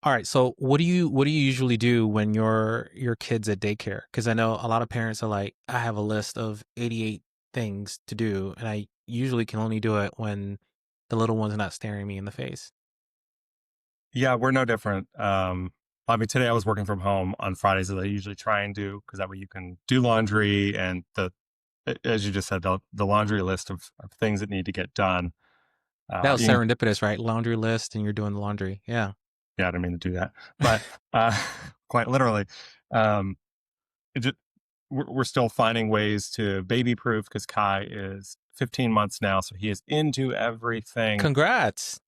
All right. So what do you usually do when your kids at daycare? Because I know a lot of parents are like, I have a list of 88 things to do, and I usually can only do it when the little one's not staring me in the face. Yeah, we're no different. I mean, today I was working from home on Fridays as I usually try and do because that way you can do laundry and as you just said, the laundry list of things that need to get done. That was You serendipitous, right? Laundry list, and you're doing the laundry. Yeah. Yeah, I didn't mean to do that, but uh, quite literally, um, it just, we're still finding ways to baby proof because Kai is 15 months now, so he is into everything. Congrats.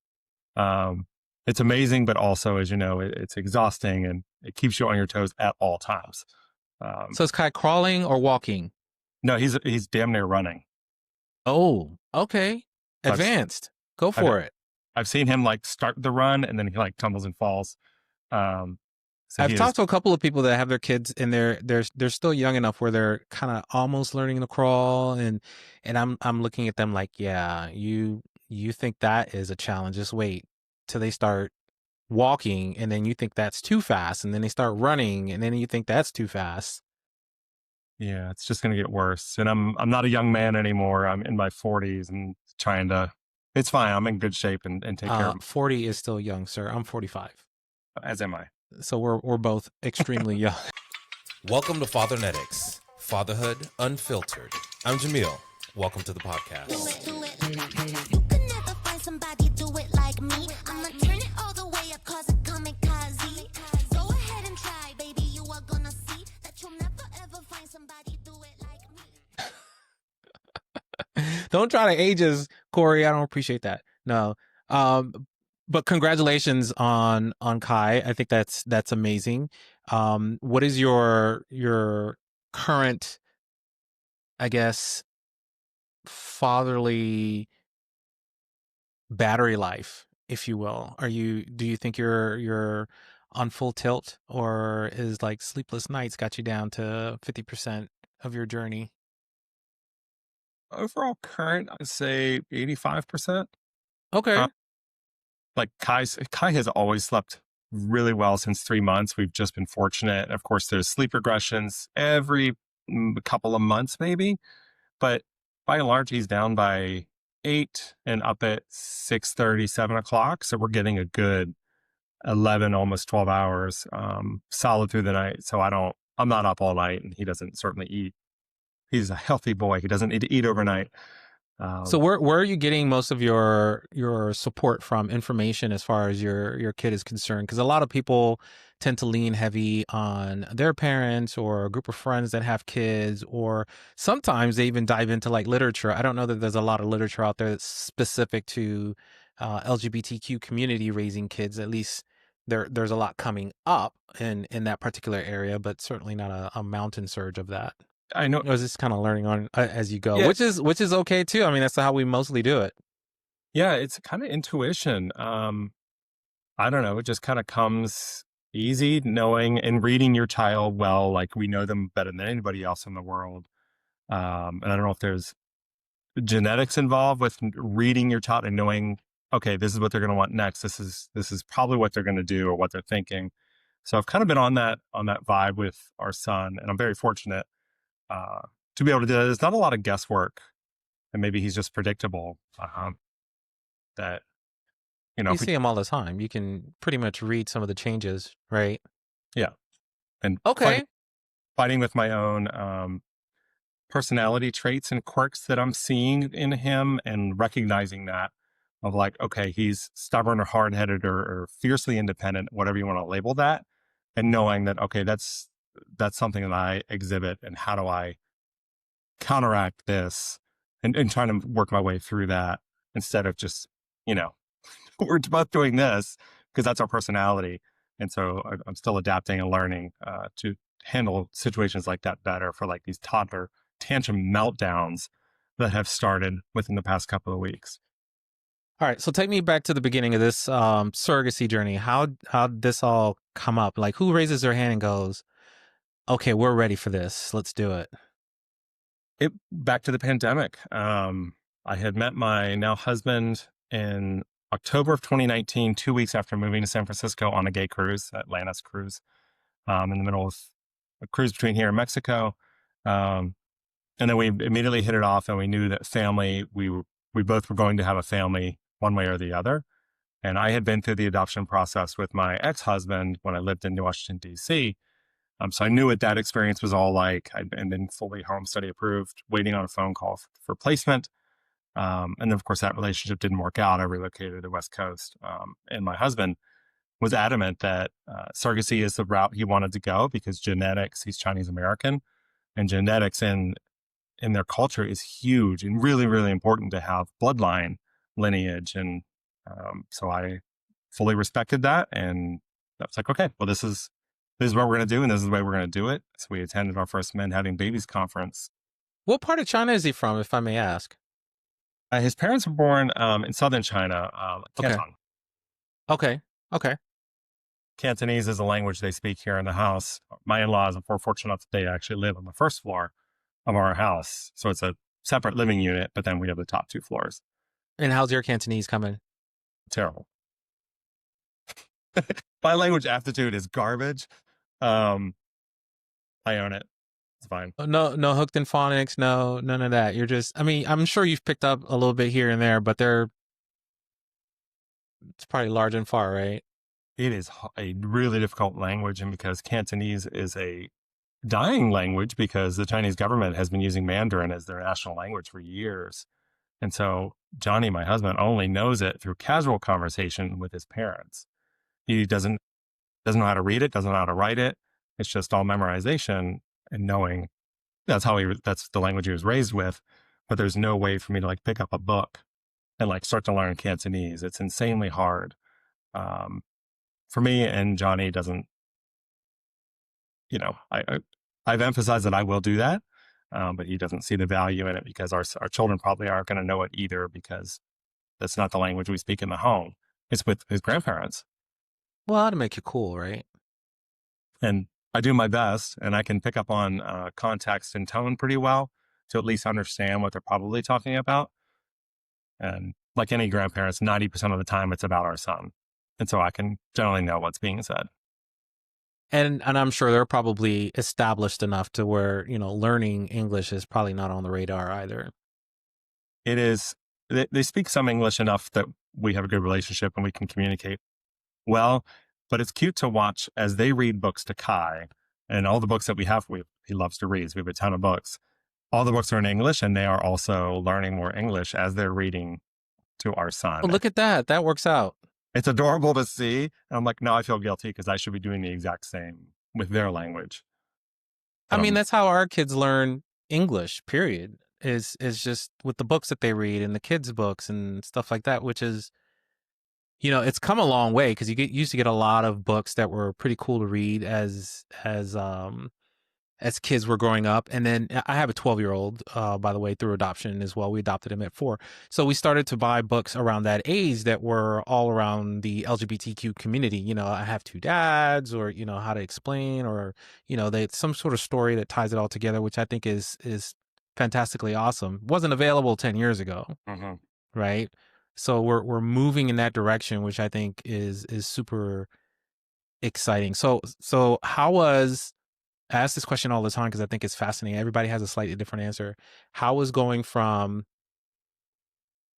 Um, it's amazing, but also, as you know, it's exhausting and it keeps you on your toes at all times. Um, So is Kai crawling or walking? no, he's damn near running. Oh, okay. So Advanced. Go I've for it. I've seen him like start the run and then he like tumbles and falls. Um, so I've he is, talked to a couple of people that have their kids and they're still young enough where they're kind of almost learning to crawl, and I'm looking at them like, yeah, you think that is a challenge. Just wait till they start walking, and then you think that's too fast, and then they start running, and then you think that's too fast. yeah, it's just going to get worse. And I'm not a young man anymore. I'm in my 40s and trying to. It's fine. I'm in good shape and take care of him, 40 is still young, sir. I'm 45. as am I. So we're both extremely young. Welcome to Fathernetics, Fatherhood Unfiltered. I'm Jamil. Welcome to the podcast. Do it. You could never find somebody do it like me. I'ma turn it all the way up, cause it kamikaze. Go ahead and try, baby. You are gonna see that you'll never ever find somebody do it like me. Don't try to age us, Cory. I don't appreciate that. No. But congratulations on Kai. I think that's amazing. What is your current, I guess, fatherly battery life, if you will? Do you think you're on full tilt, or is like sleepless nights got you down to 50% of your journey? Overall current, I'd say 85%. Uh, Okay. like Kai has always slept really well since 3 months. We've just been fortunate. Of course, there's sleep regressions every couple of months, maybe, but by and large, he's down by 8 and up at 6:30, 7 o'clock. So we're getting a good 11, almost 12 hours, solid through the night. So I'm not up all night and he doesn't certainly eat. He's a healthy boy. He doesn't need to eat overnight. So Um, where are you getting most of your support from, information as far as your kid is concerned? Because a lot of people tend to lean heavy on their parents or a group of friends that have kids, or sometimes they even dive into like literature. I don't know that there's a lot of literature out there that's specific to LGBTQ community raising kids. At least there's a lot coming up in that particular area, but certainly not a mountain surge of that. I know. I was just kind of learning on as you go, Yeah. which is okay too. I mean, that's how we mostly do it. Yeah. It's kind of intuition. I don't know. It just kind of comes easy knowing and reading your child well. Like we know them better than anybody else in the world. And I don't know if there's genetics involved with reading your child and knowing, okay, this is what they're going to want next. This is probably what they're going to do or what they're thinking. So I've kind of been on that vibe with our son, and I'm very fortunate uh, to be able to do that. There's not a lot of guesswork, and maybe he's just predictable. That You if we, see them all the time. You can pretty much read some of the changes, right? yeah, and Okay. fighting with my own personality traits and quirks that I'm seeing in him, and recognizing that of like, okay, he's stubborn or hard headed or fiercely independent, whatever you want to label that, and knowing that okay, that's something that I exhibit, and how do I counteract this, and trying to work my way through that instead of just, you know, we're both doing this because that's our personality. And so I'm still adapting and learning to handle situations like that better for like these toddler tantrum meltdowns that have started within the past couple of weeks. All right. So take me back to the beginning of this surrogacy journey. How did this all come up? Like, who raises their hand and goes, "Okay, we're ready for this. Let's do it." Back to the pandemic. I had met my now husband in October of 2019, 2 weeks after moving to San Francisco on a gay cruise, Atlantis cruise, in the middle of a cruise between here and Mexico. And then we immediately hit it off, and we knew that family, we both were going to have a family one way or the other. And I had been through the adoption process with my ex-husband when I lived in Washington, D.C. So I knew what that experience was all like. I'd been fully home study approved, waiting on a phone call for placement. And then, of course, that relationship didn't work out. I relocated to the West Coast. And my husband was adamant that surrogacy is the route he wanted to go because genetics, he's Chinese American, and genetics in their culture is huge and really, really important to have bloodline lineage. And so I fully respected that. And I was like, okay, well, this is what we're going to do. And this is the way we're going to do it. So we attended our first Men Having Babies conference. What part of China is he from, if I may ask? His parents were born in southern China, Okay. Canton. Okay. Cantonese is a language they speak here in the house. My in-laws, we're fortunate enough that they actually live on the first floor of our house. So it's a separate living unit, but then we have the top 2 floors. And how's your Cantonese coming? Terrible. My language aptitude is garbage. I own it. It's fine. No hooked in phonics, none of that. You're just, I mean, I'm sure you've picked up a little bit here and there, but it's probably large and far, right? It is a really difficult language, and because Cantonese is a dying language because the Chinese government has been using Mandarin as their national language for years. And so Johnny, my husband, only knows it through casual conversation with his parents. He doesn't know how to read it, doesn't know how to write it. It's just all memorization and knowing that's the language he was raised with. But there's no way for me to like pick up a book and like start to learn Cantonese. It's insanely hard. For me, and Johnny doesn't, I've emphasized that I will do that, but he doesn't see the value in it because our children probably aren't going to know it either because that's not the language we speak in the home. It's with his grandparents. Well, that'll make you cool, right? And I do my best, and I can pick up on context and tone pretty well to at least understand what they're probably talking about. And like any grandparents, 90% of the time it's about our son. And so I can generally know what's being said. And I'm sure they're probably established enough to where, learning English is probably not on the radar either. It is, they speak some English enough that we have a good relationship and we can communicate well, but it's cute to watch as they read books to Kai, and all the books that we have, he loves to read. So we have a ton of books. All the books are in English, and they are also learning more English as they're reading to our son. Oh, look at that. That works out. It's adorable to see. And I'm like, no, I feel guilty because I should be doing the exact same with their language. I mean, that's how our kids learn English, period, is just with the books that they read and the kids' books and stuff like that, which is, it's come a long way because used to get a lot of books that were pretty cool to read as kids were growing up. And then I have a 12-year-old, by the way, through adoption as well. We adopted him at 4. So we started to buy books around that age that were all around the LGBTQ community. I have 2 dads, or, how to explain, or, some sort of story that ties it all together, which I think is fantastically awesome. Wasn't available 10 years ago. Mm-hmm. Right. So we're moving in that direction, which I think is super exciting. So how was, I ask this question all the time because I think it's fascinating. Everybody has a slightly different answer. How was going from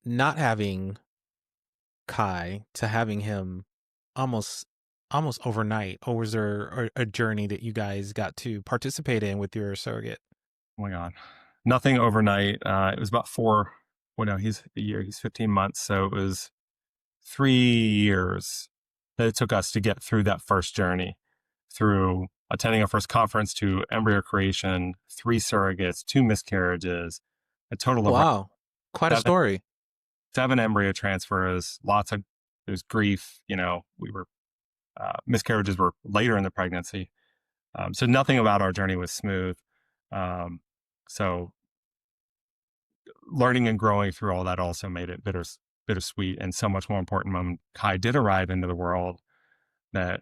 not having Kai to having him almost overnight? Or was there a journey that you guys got to participate in with your surrogate? Oh my God. Nothing overnight. It was about 4. Well, no, he's a year. He's 15 months. So it was 3 years that it took us to get through that first journey, through attending our first conference to embryo creation, 3 surrogates, 2 miscarriages, a total of wow, quite a story. 7 embryo transfers, there's grief. We were miscarriages were later in the pregnancy, so nothing about our journey was smooth. So learning and growing through all that also made it bittersweet and so much more important when Kai did arrive into the world that,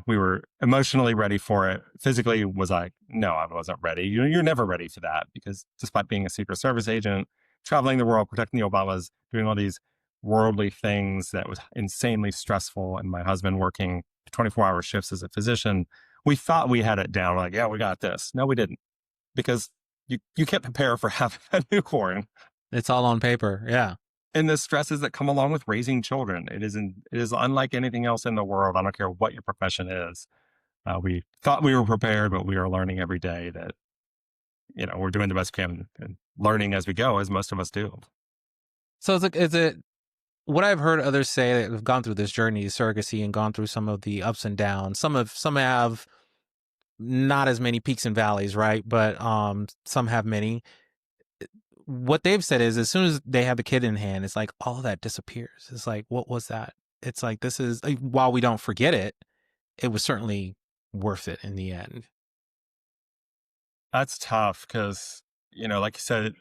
we were emotionally ready for it. Physically was like, no, I wasn't ready. You're never ready for that because despite being a Secret Service agent, traveling the world, protecting the Obamas, doing all these worldly things that was insanely stressful, and my husband working 24-hour shifts as a physician, we thought we had it down. We're like, yeah, we got this. No, we didn't, because you can't prepare for having a newborn It's all on paper. Yeah. and the stresses that come along with raising children. It is unlike anything else in the world. I don't care what your profession is. We thought we were prepared, but we are learning every day that, we're doing the best we can and learning as we go, as most of us do. So is it what I've heard others say that have gone through this journey, surrogacy, and gone through some of the ups and downs. Some have not as many peaks and valleys, right? But some have many. What they've said is, as soon as they have the kid in hand, it's like all of that disappears. It's like, what was that? It's like, this is, while we don't forget it, it was certainly worth it in the end. That's tough because, like you said,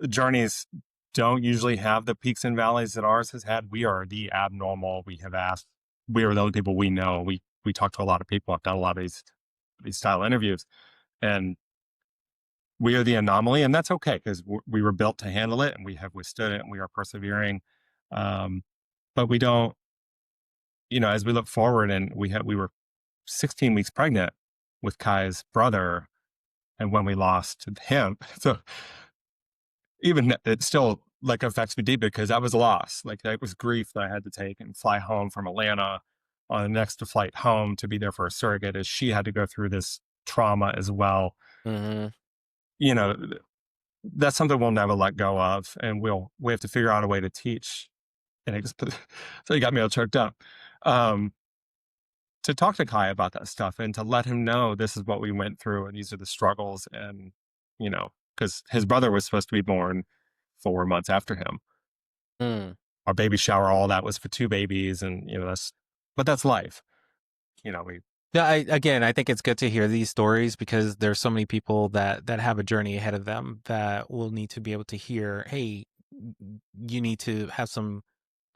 journeys don't usually have the peaks and valleys that ours has had. We are the abnormal. We are the only people we know. We talk to a lot of people. I've done a lot of these style interviews, and we are the anomaly, and that's okay because we were built to handle it, and we have withstood it, and we are persevering. But we don't, as we look forward, and we were 16 weeks pregnant with Kai's brother, and when we lost him, so even it still like affects me deeply because that was a loss. Like that was grief that I had to take and fly home from Atlanta on the next flight home to be there for a surrogate, as she had to go through this trauma as well. Mm-hmm. That's something we'll never let go of, and we have to figure out a way to teach. And so you got me all choked up. To talk to Kai about that stuff and to let him know this is what we went through and these are the struggles, and because his brother was supposed to be born 4 months after him. Our baby shower, all that was for 2 babies, and that's life. Yeah, I think it's good to hear these stories because there's so many people that have a journey ahead of them that will need to be able to hear, hey, you need to have some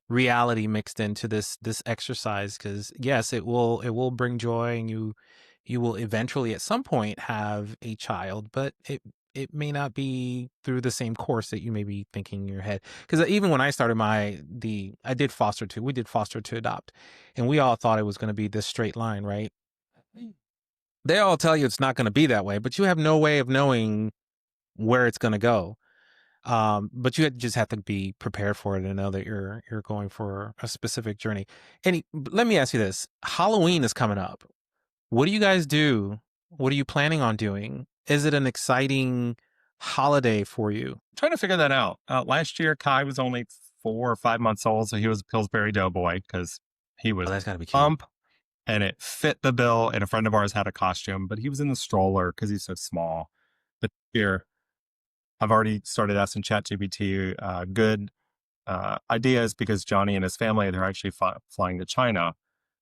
reality mixed into this exercise, because yes, it will bring joy, and you will eventually at some point have a child, but it may not be through the same course that you may be thinking in your head. Because even when I started I did foster to, we did foster to adopt, and we all thought it was going to be this straight line, right? They all tell you it's not going to be that way, but you have no way of knowing where it's going to go. But you just have to be prepared for it and know that you're going for a specific journey. And let me ask you this: Halloween is coming up. What do you guys do? What are you planning on doing? Is it an exciting holiday for you? Trying to figure that out. Last year, Kai was only 4 or 5 months old, so he was a Pillsbury Doughboy because he was That's got to be cute. plump and it fit the bill. And a friend of ours had a costume, but he was in the stroller because he's so small. But here, I've already started asking ChatGPT good ideas because Johnny and his family, they're actually flying to China.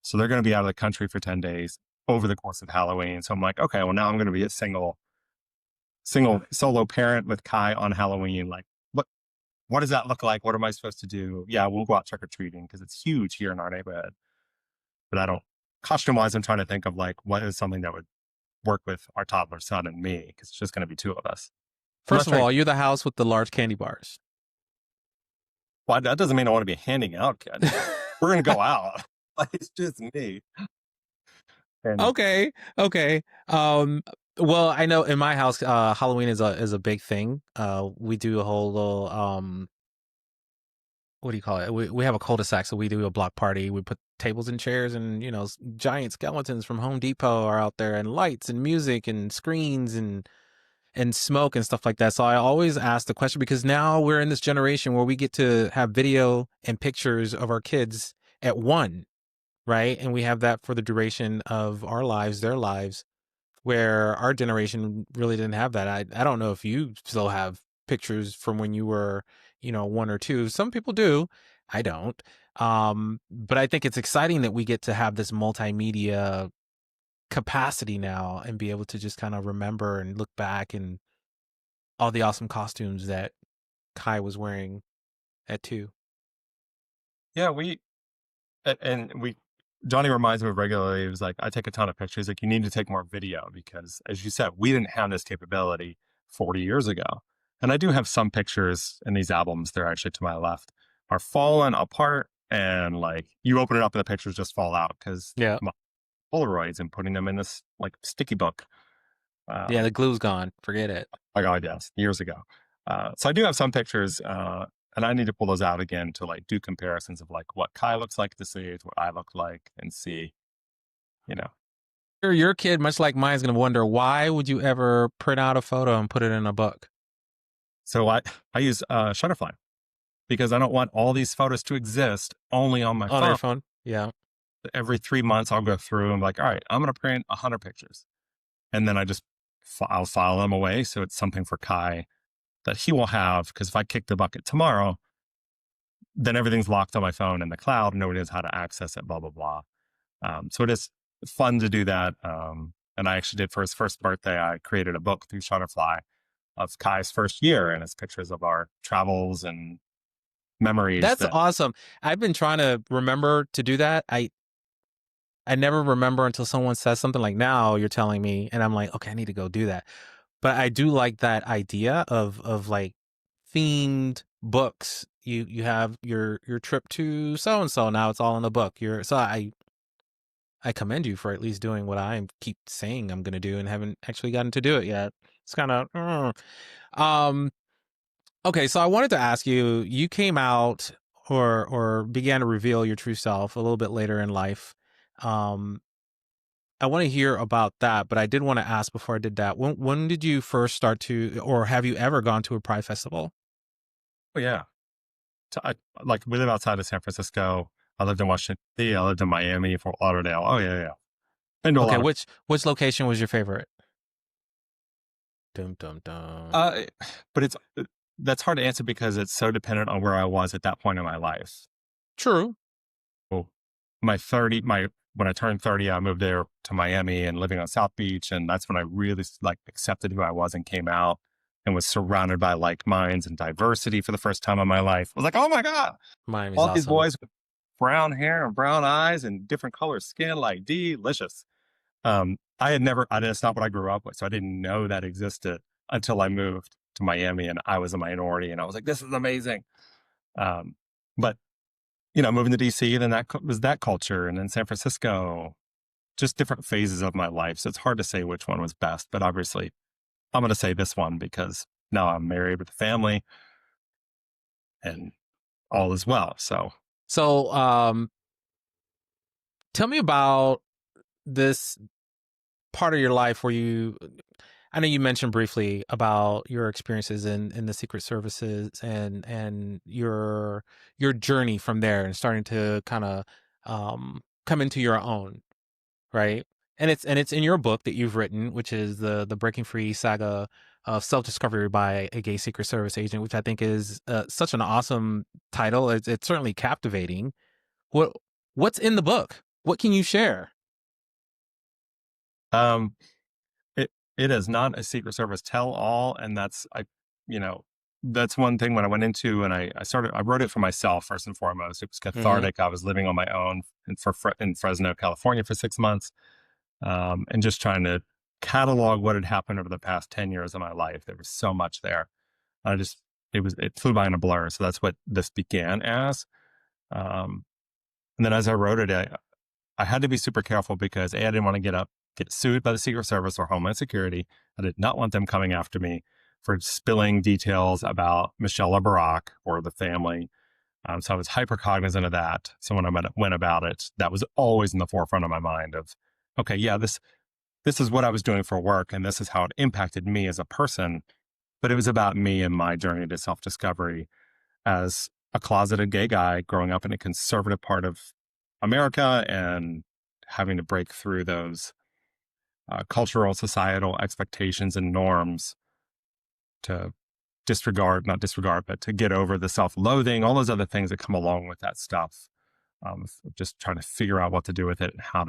So they're going to be out of the country for 10 days over the course of Halloween. So I'm like, okay, well, now I'm going to be a single solo parent with Kai on Halloween. Like, what does that look like? What am I supposed to do? Yeah, we'll go out trick-or-treating because it's huge here in our neighborhood. But costume-wise, I'm trying to think of like, what is something that would work with our toddler son and me, because it's just going to be 2 of us. First of all, you're the house with the large candy bars. Well, that doesn't mean I want to be handing out candy. We're going to go out. Like, it's just me. And Okay. Well, I know in my house, Halloween is a big thing. We do a whole little what do you call it? We have a cul-de-sac, so we do a block party. We put tables and chairs, and giant skeletons from Home Depot are out there, and lights and music and screens and smoke and stuff like that. So I always ask the question, because now we're in this generation where we get to have video and pictures of our kids at 1, right? And we have that for the duration of our lives, their lives, where our generation really didn't have that. I don't know if you still have pictures from when you were, 1 or 2. Some people do. I don't. But I think it's exciting that we get to have this multimedia capacity now and be able to just kind of remember and look back and all the awesome costumes that Kai was wearing at 2. yeah, Johnny reminds me regularly. He was like, I take a ton of pictures. Like, you need to take more video because, as you said, we didn't have this capability 40 years ago. And I do have some pictures in these albums. They're actually to my left are falling apart, and like you open it up and the pictures just fall out because Yeah. my Polaroids and putting them in this like sticky book. Yeah, Um, the glue's gone. Forget it. I got yes, years ago. So I do have some pictures, and I need to pull those out again to like do comparisons of like what Kai looks like at this age, what I look like, and see, you know. Your kid, much like mine, is going to wonder, why would you ever print out a photo and put it in a book? So I use Shutterfly because I don't want all these photos to exist only on my On your phone. phone? Yeah. Every 3 months, I'll go through and be like, all right, I'm going to print 100 pictures, and then I'll file them away so it's something for Kai that he will have. Because if I kick the bucket tomorrow, then everything's locked on my phone in the cloud. Nobody knows how to access it. Blah blah blah. So it is fun to do that. And I actually did for his first birthday. I created a book through Shutterfly of Kai's first year, and it's pictures of our travels and memories. That's That awesome. I've been trying to remember to do that. I never remember until someone says something like, now you're telling me, and I'm like, okay, I need to go do that. But I do like that idea of like themed books. You have your trip to so and so, now it's all in the book. I commend you for at least doing what I keep saying I'm going to do and haven't actually gotten to do it yet. It's kind of okay, so I wanted to ask you, you came out or began to reveal your true self a little bit later in life. Um I want to hear about that, but I did want to ask before I did that. When did you first start to, or have you ever gone to a Pride festival? oh yeah, like we live outside of San Francisco. I lived in Washington D.C. I lived in Miami, Fort Lauderdale. Oh yeah, yeah. Been to a Okay, lot of. which location was your favorite? Dum dum dum. Uh, but that's hard to answer because it's so dependent on where I was at that point in my life. True. So when I turned 30, I moved there to Miami and living on South Beach, and that's when I really like accepted who I was and came out and was surrounded by like minds and diversity for the first time in my life. I was like, oh my god, Miami's all these awesome. boys with brown hair and brown eyes and different color skin, like delicious. That's not what I grew up with. So I didn't know that existed until I moved to Miami and I was a minority and I was like, this is amazing. But, moving to DC, then was that culture. And then San Francisco, just different phases of my life. So it's hard to say which one was best, but obviously I'm going to say this one because now I'm married with a family and all is well. So, tell me about this part of your life where I know you mentioned briefly about your experiences in the Secret Services and your journey from there and starting to kind of come into your own, right? And it's in your book that you've written, which is the Breaking Free saga of self-discovery by a gay Secret Service agent, which I think is such an awesome title. It's certainly captivating. What's in the book? What can you share? um, it is not a Secret Service tell all. And that's one thing when I went into, and I wrote it for myself first and foremost. It was cathartic. I was living on my own in Fresno, California for 6 months. And just trying to catalog what had happened over the past 10 years of my life. There was so much there. It flew by in a blur. So that's what this began as. And then as I wrote it, I had to be super careful because I didn't want to get sued by the Secret Service or Homeland Security. I did not want them coming after me for spilling details about Michelle or Barack or the family. So I was hyper cognizant of that. So when I went about it, that was always in the forefront of my mind of, okay, yeah, this is what I was doing for work and this is how it impacted me as a person. But it was about me and my journey to self-discovery as a closeted gay guy growing up in a conservative part of America and having to break through those cultural, societal expectations and norms to not disregard, but to get over the self-loathing, all those other things that come along with that stuff. Just trying to figure out what to do with it and how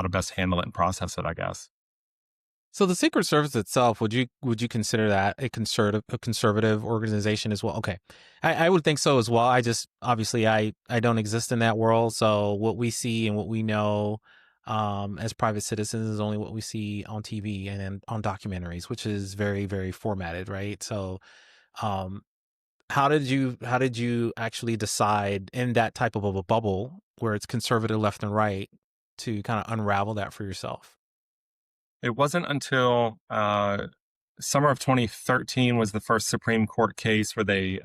to best handle it and process it, I guess. So the Secret Service itself, would you consider that a conservative organization as well? Okay, I would think so as well. I just obviously I don't exist in that world, so what we see and what we know as private citizens is only what we see on TV and on documentaries, which is very very formatted, right? So how did you actually decide in that type of a bubble where it's conservative left and right to kind of unravel that for yourself? It wasn't until summer of 2013 was the first Supreme Court case where they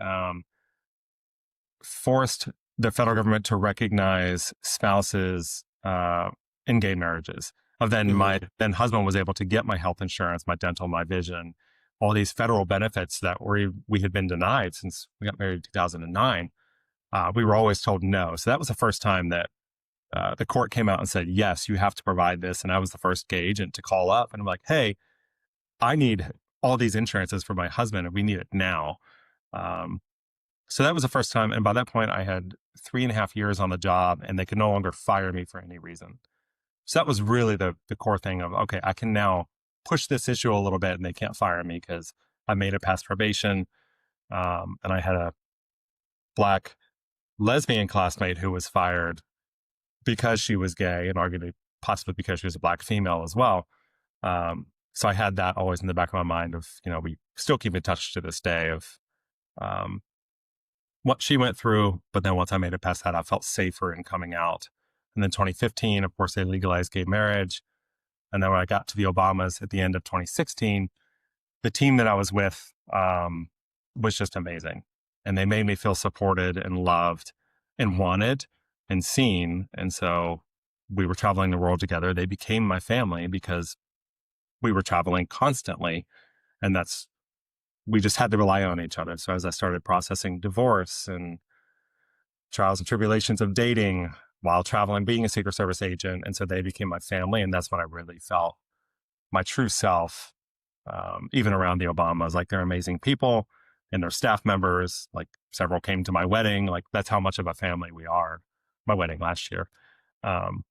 forced the federal government to recognize spouses in gay marriages. Then Hmm. my then husband was able to get my health insurance, my dental, my vision, all these federal benefits that we had been denied since we got married in 2009. We were always told no. So that was the first time that the court came out and said, yes, you have to provide this. And I was the first gay agent to call up and I'm like, hey, I need all these insurances for my husband and we need it now. Um, so that was the first time. And by that point, I had 3.5 years on the job and they could no longer fire me for any reason. So that was really the core thing of, okay, I can now push this issue a little bit and they can't fire me because I made it past probation. And I had a black lesbian classmate who was fired because she was gay and arguably possibly because she was a black female as well. So I had that always in the back of my mind of, we still keep in touch to this day of um, what she went through. But then once I made it past that, I felt safer in coming out. And then 2015, of course, they legalized gay marriage. And then when I got to the Obamas at the end of 2016, the team that I was with was just amazing. And they made me feel supported and loved and wanted and seen. And so we were traveling the world together. They became my family because we were traveling constantly. And we just had to rely on each other. So as I started processing divorce and trials and tribulations of dating while traveling, being a Secret Service agent. And so they became my family. And that's when I really felt my true self, even around the Obamas. Like, they're amazing people and their staff members. Like, several came to my wedding. Like, that's how much of a family we are. My wedding last year. And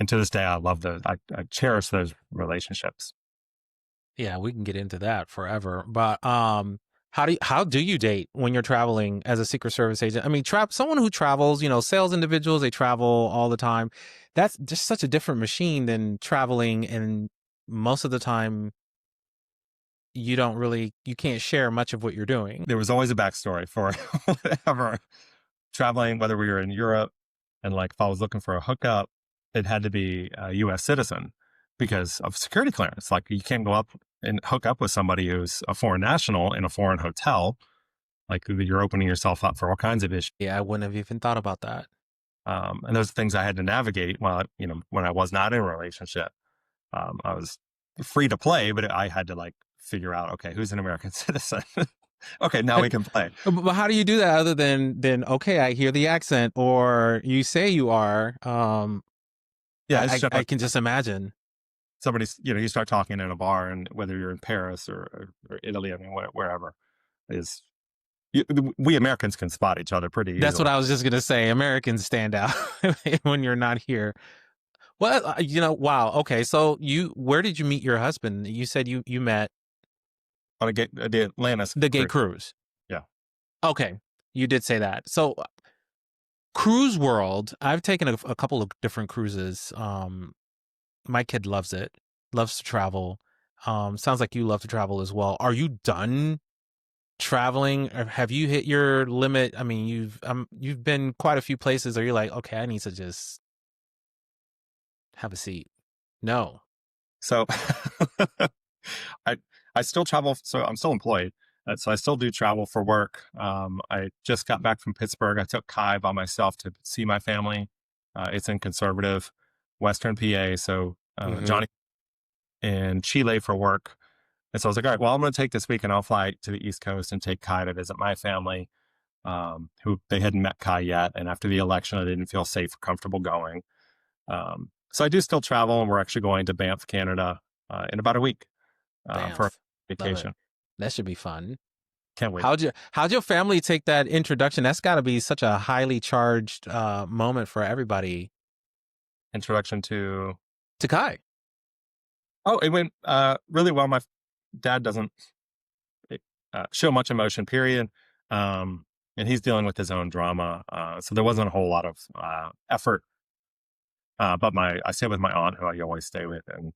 to this day, I love I cherish those relationships. Yeah, we can get into that forever. But how do you date when you're traveling as a Secret Service agent? I mean, someone who travels, sales individuals, they travel all the time. That's just such a different machine than traveling, and most of the time you can't share much of what you're doing. There was always a backstory for whatever traveling, whether we were in Europe and like if I was looking for a hookup, it had to be a US citizen because of security clearance. Like, you can't go up and hook up with somebody who's a foreign national in a foreign hotel. Like, you're opening yourself up for all kinds of issues. Yeah, I wouldn't have even thought about that. And those are things I had to navigate while, when I was not in a relationship. I was free to play, but I had to like figure out, okay, who's an American citizen? Okay, now we can play. But how do you do that other than okay, I hear the accent, or you say you are? Yeah, I can just imagine. somebody's, you start talking in a bar, and whether you're in Paris or Italy, I mean, wherever is, we Americans can spot each other pretty easily. That's what I was just gonna say. Americans stand out when you're not here. Well, wow. Okay, so where did you meet your husband? You said you met On the Atlantis. the gay cruise. Yeah. Okay, you did say that. So, cruise world. I've taken a couple of different cruises. My kid loves it. Loves to travel. Sounds like you love to travel as well. Are you done traveling, or have you hit your limit? I mean, you've been quite a few places. Are you like, okay, I need to just have a seat? No. So I still travel. So I'm still employed. So I still do travel for work. I just got back from Pittsburgh. I took Kai by myself to see my family. It's in conservative Western PA. So Johnny in Chile for work. And so I was like, all right, well, I'm going to take this week and I'll fly to the East Coast and take Kai to visit my family, who they hadn't met Kai yet. And after the election, I didn't feel safe or comfortable going. So I do still travel, and we're actually going to Banff, Canada in about a week for a vacation. That should be fun. Can't wait. How'd your family take that introduction? That's got to be such a highly charged moment for everybody. Introduction to Kai. Oh, it went really well. My dad doesn't show much emotion, period. And he's dealing with his own drama. So there wasn't a whole lot of effort. But I stay with my aunt, who I always stay with. And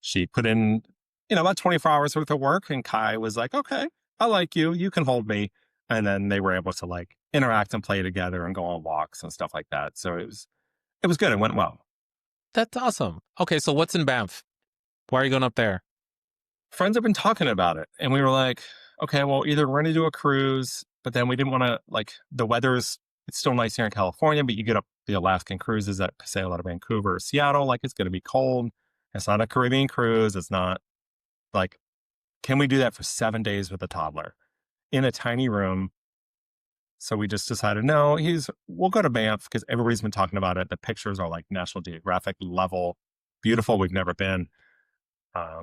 she put in, about 24 hours worth of work. And Kai was like, okay, I like you. You can hold me. And then they were able to like interact and play together and go on walks and stuff like that. So it was good. It went well. That's awesome. Okay, so what's in Banff? Why are you going up there? Friends have been talking about it, and we were like, okay, well, either we're going to do a cruise, but then we didn't want to like the weather's it's still nice here in California, but you get up the Alaskan cruises that sail out of Vancouver or Seattle, like it's going to be cold. It's not a Caribbean cruise. It's not like, can we do that for 7 days with a toddler in a tiny room? So we just decided, no, we'll go to Banff because everybody's been talking about it. The pictures are like National Geographic level, beautiful. We've never been.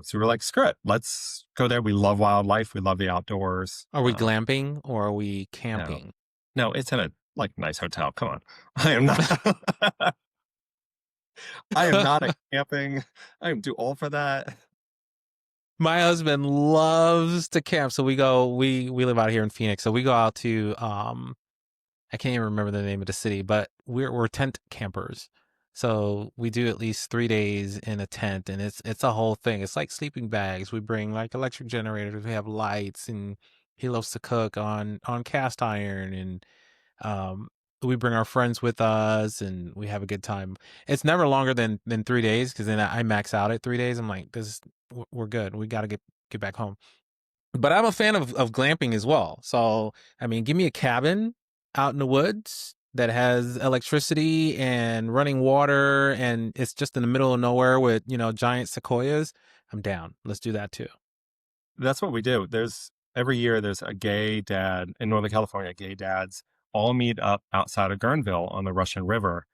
So we're like, screw it. Let's go there. We love wildlife. We love the outdoors. Are we glamping or are we No, camping? no, it's in a like nice hotel. Come on. I am not. I am not a camping. I am too old for that. My husband loves to camp, so we live out here in Phoenix, so we go out to I can't even remember the name of the city, but we're tent campers. So we do at least 3 days in a tent, and it's a whole thing. It's like sleeping bags. We bring like electric generators. We have lights, and he loves to cook on cast iron, and um, we bring our friends with us, and we have a good time. It's never longer than 3 days because then I max out at 3 days. I'm like, we're good. We got to get back home. But I'm a fan of glamping as well. So, I mean, give me a cabin out in the woods that has electricity and running water and it's just in the middle of nowhere with, giant sequoias. I'm down. Let's do that too. That's what we do. Every year there's a gay dad in Northern California. Gay dads all meet up outside of Guerneville on the Russian River,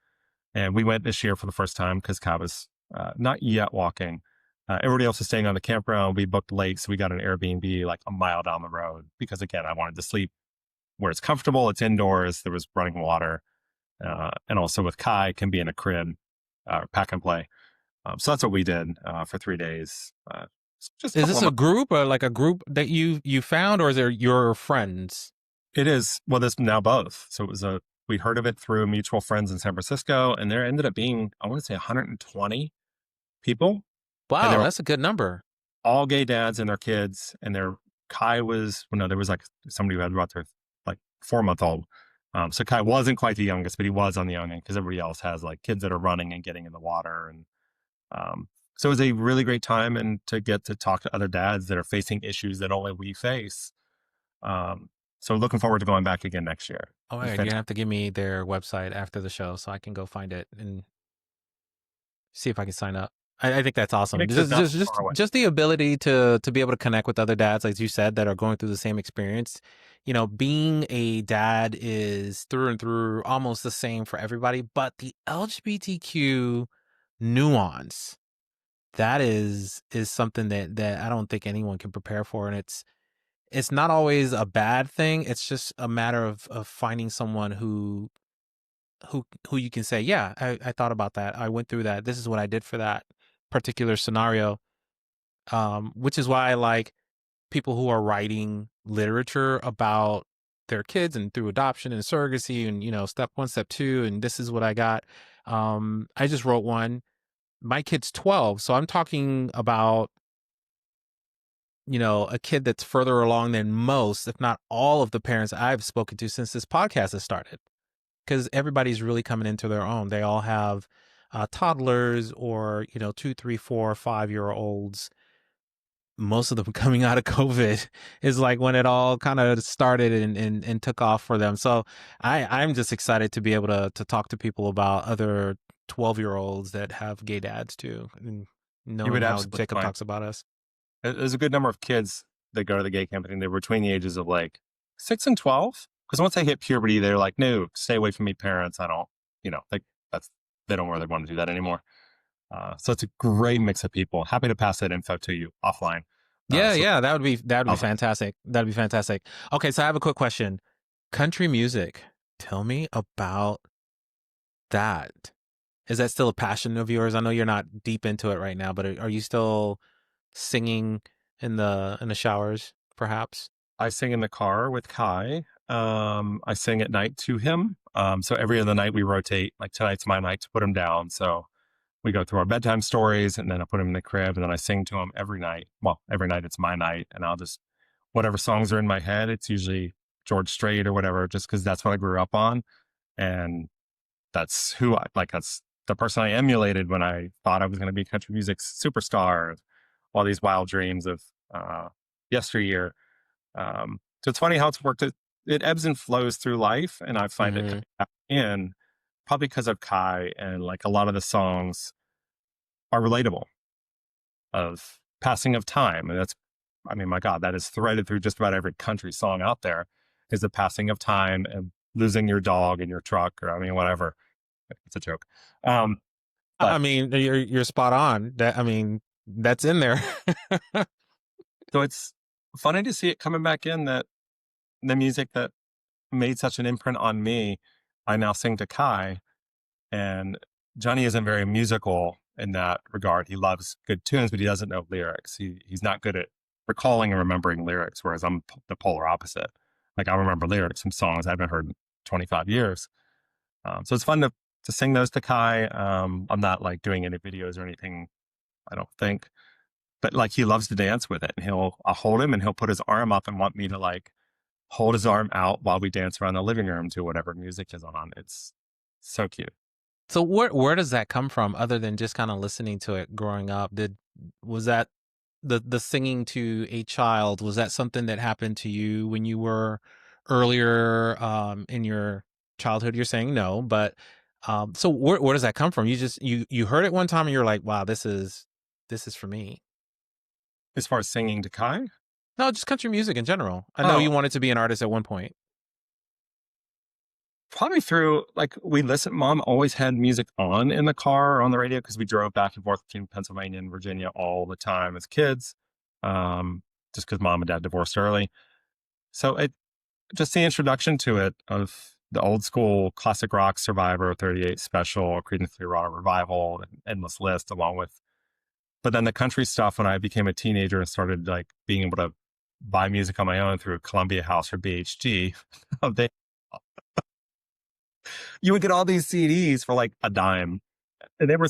and we went this year for the first time because Kai was not yet walking. Everybody else is staying on the campground. We booked late, so we got an Airbnb like a mile down the road because, again, I wanted to sleep where it's comfortable. It's indoors. There was running water. And also with Kai, can be in a crib, pack and play. So that's what we did for 3 days. Just Is this a group or like a group that you found, or is it your friends? It is. Well, this now both. So we heard of it through mutual friends in San Francisco, and there ended up being, I want to say 120 people. Wow, that's a good number. All gay dads and their kids, and there was like somebody who had about their like 4-month-old. So Kai wasn't quite the youngest, but he was on the young end because everybody else has like kids that are running and getting in the water. And so it was a really great time and to get to talk to other dads that are facing issues that only we face. So looking forward to going back again next year. Oh, you're going to have to give me their website after the show so I can go find it and see if I can sign up. I think that's awesome. Just the ability to be able to connect with other dads, like you said, that are going through the same experience. Being a dad is through and through almost the same for everybody, but the LGBTQ nuance, that is something that I don't think anyone can prepare for. And it's not always a bad thing. It's just a matter of finding someone who you can say, yeah, I thought about that. I went through that. This is what I did for that particular scenario. Which is why I like people who are writing literature about their kids and through adoption and surrogacy and, step 1, step 2, and this is what I got. I just wrote one. My kid's 12. So I'm talking about, a kid that's further along than most, if not all of the parents I've spoken to since this podcast has started. Because everybody's really coming into their own. They all have toddlers or, 2, 3, 4, 5-year-olds. Most of them coming out of COVID is like when it all kind of started and took off for them. So I'm just excited to be able to talk to people about other 12-year-olds that have gay dads too. And knowing how Jacob talks about us. There's a good number of kids that go to the gay camp and they're between the ages of like 6 and 12. Because once they hit puberty, they're like, no, stay away from me, parents. I don't, they don't really want to do that anymore. So it's a great mix of people. Happy to pass that info to you offline. Yeah, that would be fantastic. That'd be fantastic. Okay, so I have a quick question. Country music. Tell me about that. Is that still a passion of yours? I know you're not deep into it right now, but are you still singing in the showers, perhaps? I sing in the car with Kai. I sing at night to him. So every other night we rotate. Like tonight's my night to put him down. So we go through our bedtime stories and then I put him in the crib and then I sing to him every night. Well, every night it's my night and I'll just, whatever songs are in my head, it's usually George Strait or whatever, just because that's what I grew up on. And that's who that's the person I emulated when I thought I was going to be country music superstar, all these wild dreams of yesteryear. So it's funny how it's worked. It ebbs and flows through life. And I find it Mm-hmm. coming back in probably because of Kai, and like a lot of the songs are relatable, of passing of time. And that's, I mean, my God, that is threaded through just about every country song out there, is the passing of time and losing your dog in your truck, or I mean, whatever. It's a joke. I But mean, you're spot on. That I mean, that's in there. so it's funny to see it coming back in, that the music that made such an imprint on me, I now sing to Kai. And Johnny isn't very musical in that regard. He loves good tunes, but he doesn't know lyrics. He's not good at recalling and remembering lyrics, whereas I'm the polar opposite. Like, I remember lyrics from songs I haven't heard in 25 years. So it's fun to sing those to Kai. I'm not like doing any videos or anything, I don't think. But like, he loves to dance with it, and I'll hold him and he'll put his arm up and want me to like hold his arm out while we dance around the living room to whatever music is on. It's so cute. So where does that come from, other than just kind of listening to it growing up? Was that the singing to a child, was that something that happened to you when you were earlier in your childhood? You're saying no, but so where does that come from? You heard it one time and you're like, wow, this is for me. As far as singing to Kai, No, just country music in general. I know oh, you wanted to be an artist at one point. probably through, like, mom always had music on in the car or on the radio, because we drove back and forth between Pennsylvania and Virginia all the time as kids, just because mom and dad divorced early. So it just the introduction to it, of the old school classic rock, Survivor, 38 Special, Creedence Clearwater Revival, and endless list, along with, but then the country stuff when I became a teenager and started like being able to buy music on my own through Columbia House or BHG. they You would get all these CDs for like a dime, and they were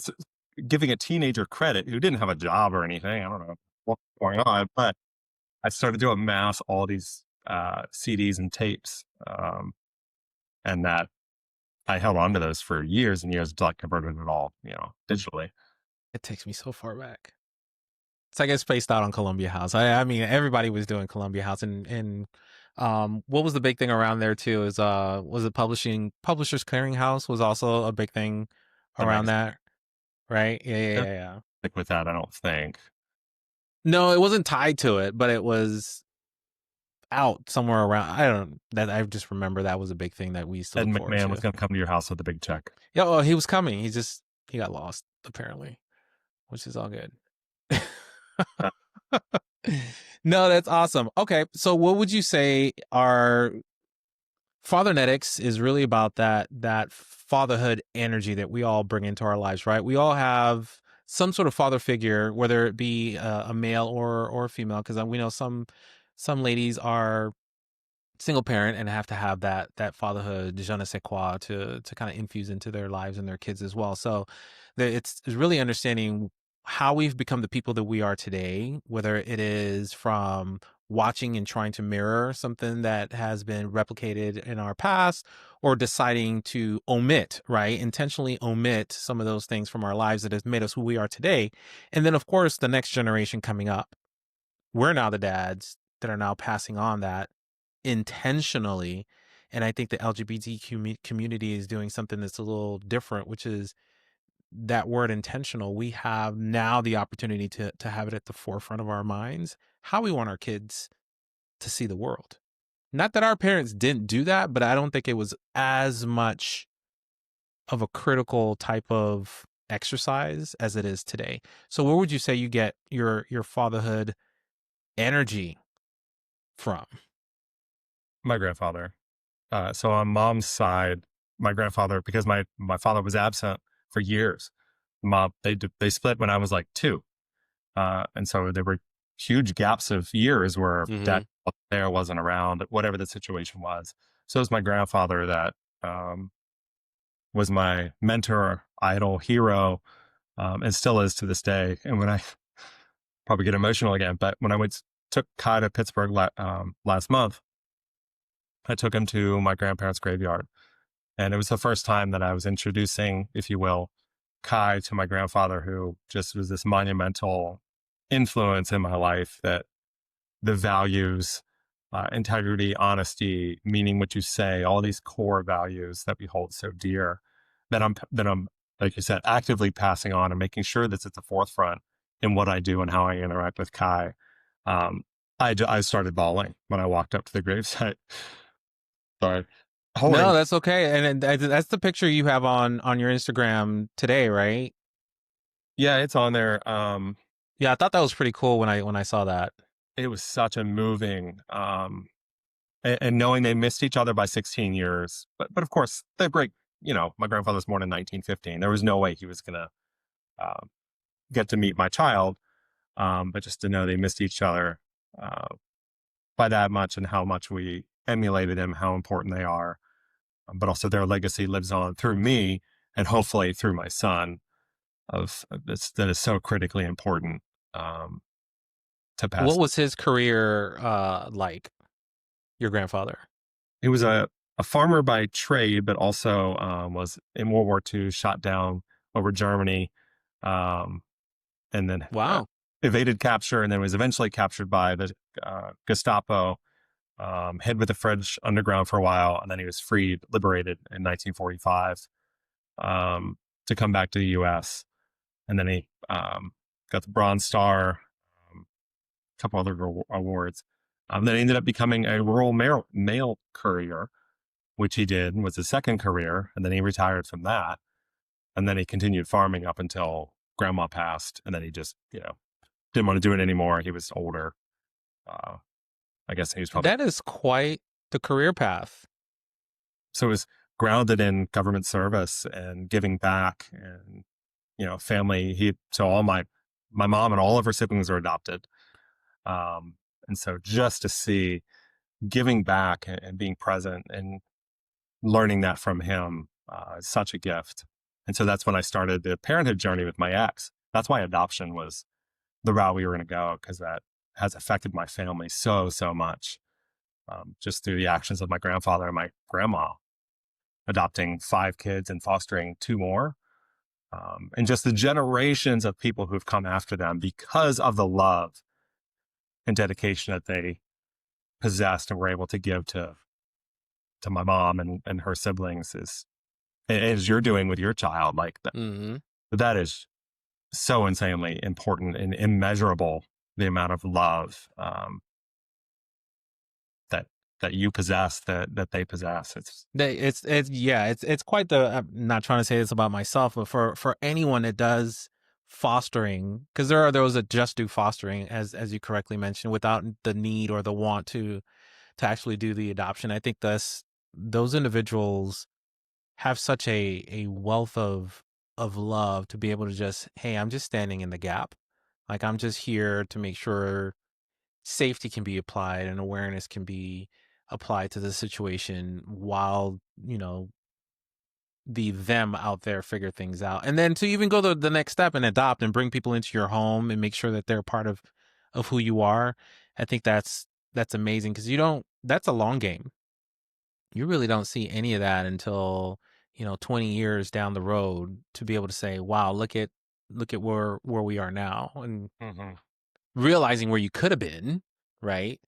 giving a teenager credit who didn't have a job or anything. I don't know what's going on, but I started to amass all these CDs and tapes, and that I held on to those for years and years until I converted it all, digitally. It takes me so far back. So I get spaced out on Columbia House. I mean, everybody was doing Columbia House, and what was the big thing around there too? Is was it Publishers Clearinghouse was also a big thing The around magazine. that, right? Yeah, yeah, Yeah. yeah, yeah. Stick with that, I don't think. No, it wasn't tied to it, but it was out somewhere around. I don't that I just remember that was a big thing that we used to Ed look forward McMahon was to. going to come to your house with a big check. Yeah, oh, he was coming. He got lost apparently, which is all good. Uh, No, that's awesome. Okay, so what would you say our Fathernetics is really about, that fatherhood energy that we all bring into our lives, right? We all have some sort of father figure, whether it be a male or a female, because we know some ladies are single parent and have to have that fatherhood je ne sais quoi to kind of infuse into their lives and their kids as well. So it's really understanding how we've become the people that we are today, whether it is from watching and trying to mirror something that has been replicated in our past, or deciding to intentionally omit some of those things from our lives that has made us who we are today. And then, of course, the next generation coming up, we're now the dads that are now passing on that intentionally. And I think the LGBTQ community is doing something that's a little different, which is that word intentional. We have now the opportunity to have it at the forefront of our minds, how we want our kids to see the world. Not that our parents didn't do that, but I don't think it was as much of a critical type of exercise as it is today. So where would you say you get your fatherhood energy from? My grandfather. So on mom's side, my grandfather, because my father was absent for years. Mom, they split when I was like 2, and so there were huge gaps of years where dad wasn't around, whatever the situation was. So it was my grandfather that was my mentor, idol, hero, and still is to this day. And when I probably get emotional again, but when I took Kai to Pittsburgh last month, I took him to my grandparents' graveyard. And it was the first time that I was introducing, if you will, Kai to my grandfather, who just was this monumental influence in my life, that the values, integrity, honesty, meaning what you say, all these core values that we hold so dear, that I'm, like you said, actively passing on and making sure that's at the forefront in what I do and how I interact with Kai. Um, I started bawling when I walked up to the gravesite. Sorry. No, Holding, that's okay. And that's the picture you have on your Instagram today, right? yeah, it's on there. Yeah, I thought that was pretty cool when I saw that. It was such a moving, and knowing they missed each other by 16 years. But of course, they break, my grandfather was born in 1915. There was no way he was going to uh, get to meet my child. But just to know they missed each other uh, by that much, and how much we emulated him, how important they are. But also their legacy lives on through me, and hopefully through my son, of this, that is so critically important, um, to What pass. was his career like, your grandfather? He was a farmer by trade, but also was in World War II, shot down over Germany, um, and then Wow. evaded capture, and then was eventually captured by the Gestapo, hid with the French underground for a while, and then he was freed, liberated in 1945, to come back to the U.S. And then he got the Bronze Star, a couple other awards. Then he ended up becoming a rural mail courier, which he did, was his second career. And then he retired from that. And then he continued farming up until grandma passed. And then he just, didn't want to do it anymore. He was older. Uh, I guess he was probably, That is quite the career path. so he was grounded in government service and giving back, and, family. So all my mom and all of her siblings are adopted. And so just to see giving back and being present and learning that from him is such a gift. And so that's when I started the parenthood journey with my ex. That's why adoption was the route we were going to go, because that has affected my family so, so much, just through the actions of my grandfather and my grandma, adopting 5 kids and fostering 2 more. And just the generations of people who've come after them because of the love and dedication that they possessed and were able to give to my mom and her siblings, is, as you're doing with your child, like that. Mm-hmm. That is so insanely important and immeasurable, the amount of love that you possess, that they possess. It's quite the. I'm not trying to say this about myself, but for anyone that does fostering, because there are those that just do fostering, as you correctly mentioned, without the need or the want to actually do the adoption. I think those individuals have such a wealth of love to be able to just, hey, I'm just standing in the gap. Like, I'm just here to make sure safety can be applied and awareness can be applied to the situation, while, the them out there figure things out. And then to even go the next step and adopt and bring people into your home and make sure that they're part of who you are. I think that's amazing, because that's a long game. You really don't see any of that until, 20 years down the road, to be able to say, wow, look at where we are now, and Mhm. realizing where you could have been, right?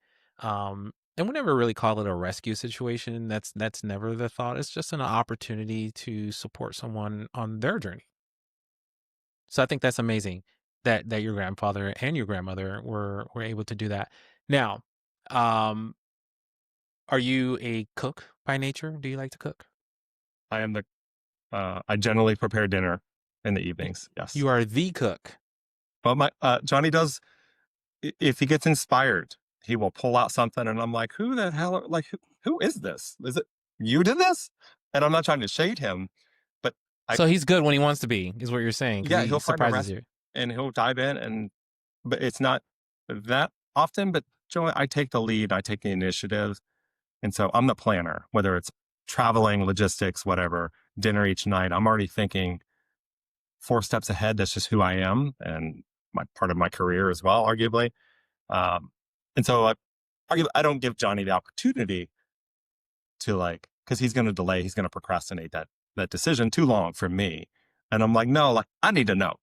And we never really call it a rescue situation. That's never the thought. It's just an opportunity to support someone on their journey. So I think that's amazing that your grandfather and your grandmother were able to do that. Now, um, are you a cook by nature? Do you like to cook? I am I generally prepare dinner in the evenings. Yes. You are the cook. But my Johnny does, if he gets inspired, he will pull out something, and I'm like, who the hell? Like, who is this? Is it you did this? And I'm not trying to shade him, but So he's good when he wants to be, is what you're saying, because yeah, he he'll find a surprises recipe you. and he'll dive in, but it's not that often. But Joey, I take the lead, I take the initiative, and so I'm the planner. Whether it's traveling, logistics, whatever, dinner each night, I'm already thinking 4 steps ahead. That's just who I am, and my part of my career as well, arguably. Um, and so I don't give Johnny the opportunity to like, because he's going to delay, he's going to procrastinate that decision too long for me. And I'm like, no, like I need to know,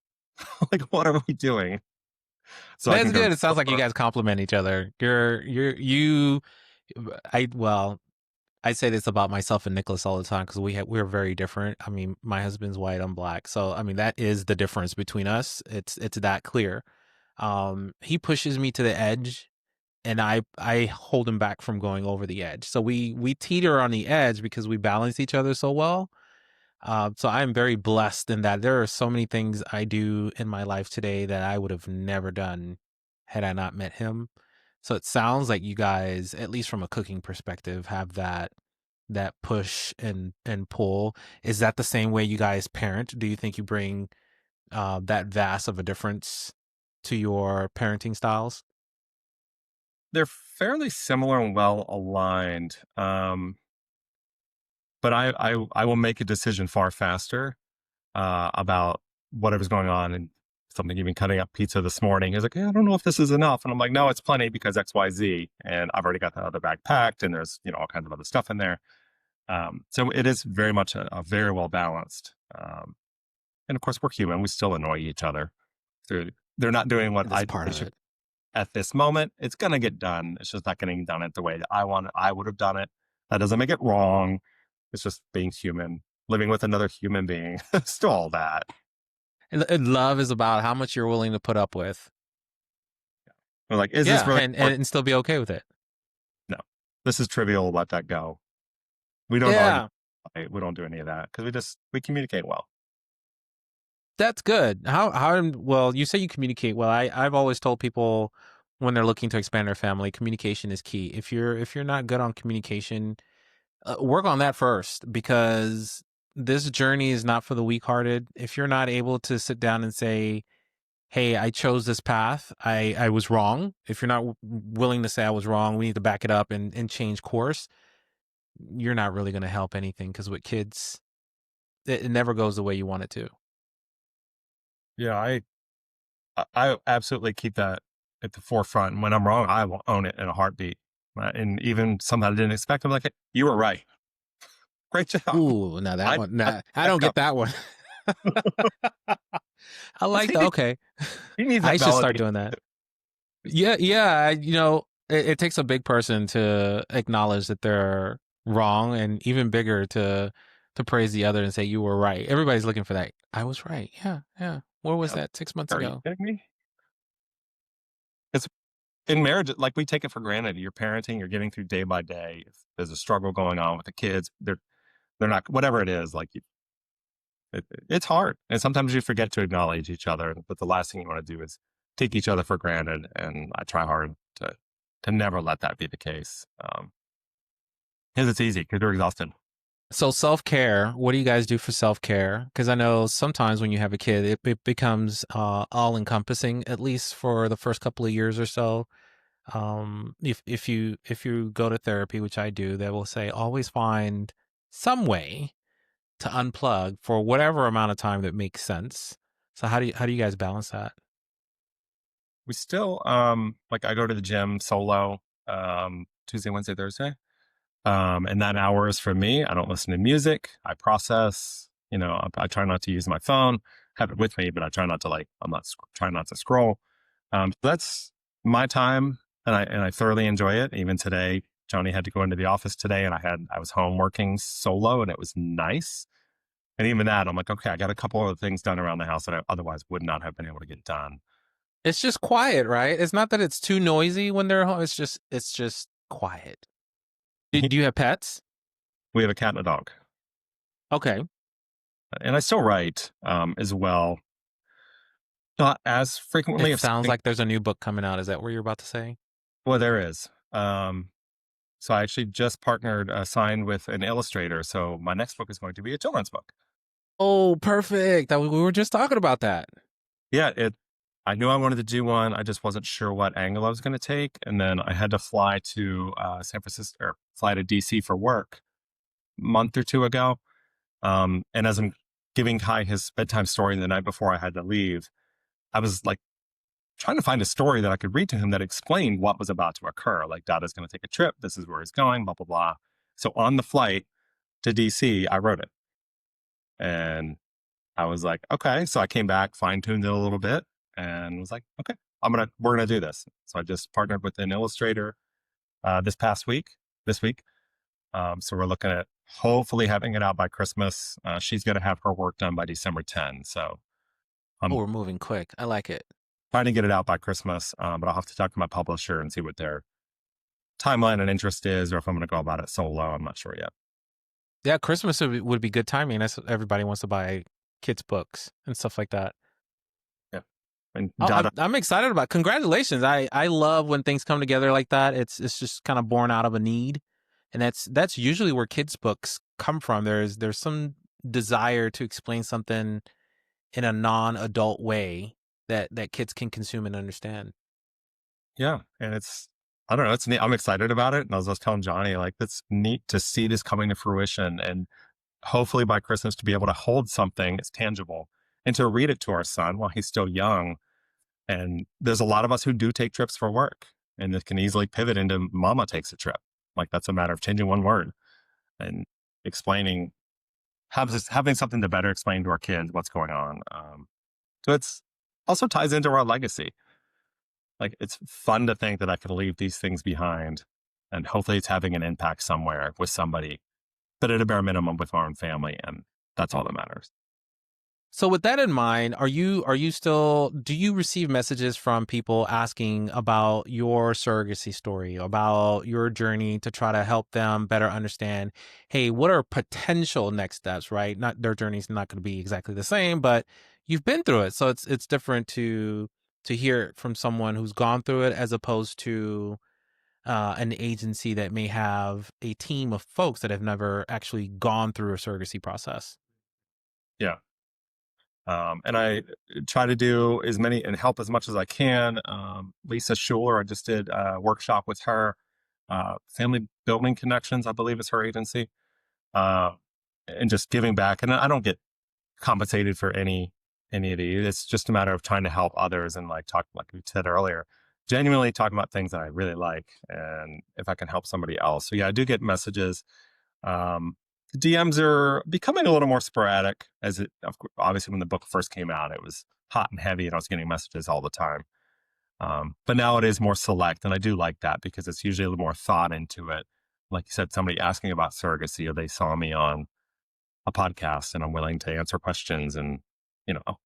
like what are we doing? So I That's can go. good. It sounds like you guys complement each other. You. Well, I say this about myself and Nicholas all the time because we're very different. I mean, my husband's white, I'm black, so I mean that is the difference between us. It's that clear. He pushes me to the edge, and I hold him back from going over the edge. So we teeter on the edge because we balance each other so well. So I'm very blessed in that there are so many things I do in my life today that I would have never done had I not met him. So it sounds like you guys, at least from a cooking perspective, have that push and pull. Is that the same way you guys parent? Do you think you bring that vast of a difference to your parenting styles? They're fairly similar and well aligned. But I will make a decision far faster about whatever's going on, and something, even cutting up pizza this morning. He's like, "Hey, I don't know if this is enough." And I'm like, no, it's plenty because XYZ. And I've already got that other bag packed and there's, all kinds of other stuff in there. So it is very much a very well balanced. And of course we're human. We still annoy each other. They're not doing what That's part of it. at this moment. It's going to get done. It's just not getting done it the way that I would have done it. That doesn't make it wrong. It's just being human, living with another human being. Still all that. And love is about how much you're willing to put up with. We're like, is this really and still be okay with it. No, this is trivial. Let that go. We don't Yeah, argue. We don't do any of that because we communicate well. that's good. Well, you say you communicate well. I've always told people when they're looking to expand their family, communication is key. If you're not good on communication, work on that first, because this journey is not for the weak-hearted. If you're not able to sit down and say, hey, I chose this path, I was wrong. If you're not willing to say I was wrong, we need to back it up and change course. You're not really going to help anything, because with kids, it never goes the way you want it to. Yeah, I absolutely keep that at the forefront. And when I'm wrong, I will own it in a heartbeat. And even something I didn't expect, I'm like, hey, you were right. Great job. Ooh, now that one. Nah, I don't get that one. I like that. Okay. He needs I that should start validation. doing that. Yeah. It takes a big person to acknowledge that they're wrong, and even bigger to praise the other and say you were right. Everybody's looking for that. I was right. Yeah. Where was that 6 months Are you ago? kidding me? It's in marriage, like we take it for granted. You're parenting, you're getting through day by day. If there's a struggle going on with the kids, they're not, whatever it is, like it's hard. And sometimes you forget to acknowledge each other. But the last thing you want to do is take each other for granted. And I try hard to never let that be the case. Because it's easy, because you're exhausted. So self-care, what do you guys do for self-care? Because I know sometimes when you have a kid, it becomes all-encompassing, at least for the first couple of years or so. If you go to therapy, which I do, they will say always find some way to unplug for whatever amount of time that makes sense. So how do you guys balance that? We still, like I go to the gym solo Tuesday, Wednesday, Thursday. And that hour is for me. I don't listen to music. I process, I try not to use my phone, have it with me, but I try not to trying not to scroll. That's my time. And I thoroughly enjoy it. Even today, Johnny had to go into the office today, and I was home working solo, and it was nice. And even that, I'm like, okay, I got a couple of things done around the house that I otherwise would not have been able to get done. It's just quiet, right? It's not that it's too noisy when they're home. It's just quiet. Do you have pets? We have a cat and a dog. Okay. And I still write as well. Not as frequently. It sounds like there's a new book coming out. Is that what you're about to say? Well, there is. So I actually just signed with an illustrator. So my next book is going to be a children's book. Oh, perfect. We were just talking about that. Yeah, I knew I wanted to do one. I just wasn't sure what angle I was going to take. And then I had to fly to San Francisco, or fly to DC for work a month or two ago. And as I'm giving Kai his bedtime story the night before I had to leave, I was like trying to find a story that I could read to him that explained what was about to occur. Like, Dada's going to take a trip. This is where he's going, blah, blah, blah. So on the flight to DC, I wrote it. And I was like, okay. So I came back, fine-tuned it a little bit, and was like, okay, we're gonna do this. So I just partnered with an illustrator this week. So we're looking at hopefully having it out by Christmas. She's gonna have her work done by December 10. So Oh, I'm we're moving quick. I like it. trying to get it out by Christmas. But I'll have to talk to my publisher and see what their timeline and interest is, or if I'm gonna go about it solo. I'm not sure yet. Yeah, Christmas would be good timing. That's everybody wants to buy kids' books and stuff like that. Yeah. And I'm excited about it. Congratulations. I love when things come together like that. It's just kind of born out of a need. And that's usually where kids' books come from. There's some desire to explain something in a non-adult way that kids can consume and understand. Yeah. And I don't know, it's neat. I'm excited about it. And I was just telling Johnny, like, it's neat to see this coming to fruition, and hopefully by Christmas to be able to hold something that's tangible and to read it to our son while he's still young. And there's a lot of us who do take trips for work, and it can easily pivot into mama takes a trip. Like, that's a matter of changing one word and explaining, having something to better explain to our kids what's going on. So it's also ties into our legacy. Like, it's fun to think that I could leave these things behind, and hopefully it's having an impact somewhere with somebody, but at a bare minimum with our own family. And that's all that matters. So with that in mind, do you receive messages from people asking about your surrogacy story, about your journey to try to help them better understand, hey, what are potential next steps, right? Not their journey's not going to be exactly the same, but you've been through it. So it's different to hear it from someone who's gone through it as opposed to an agency that may have a team of folks that have never actually gone through a surrogacy process. Yeah. And I try to do as many and help as much as I can. Lisa Schuler, I just did a workshop with her. Family Building Connections, I believe, is her agency. And just giving back. And I don't get compensated for any of these. It's just a matter of trying to help others and, like we said earlier, genuinely talking about things that I really like, and if I can help somebody else. So yeah, I do get messages. DMs are becoming a little more sporadic, obviously when the book first came out, it was hot and heavy and I was getting messages all the time. But now it is more select, and I do like that because it's usually a little more thought into it. Like you said, somebody asking about surrogacy, or they saw me on a podcast and I'm willing to answer questions. And,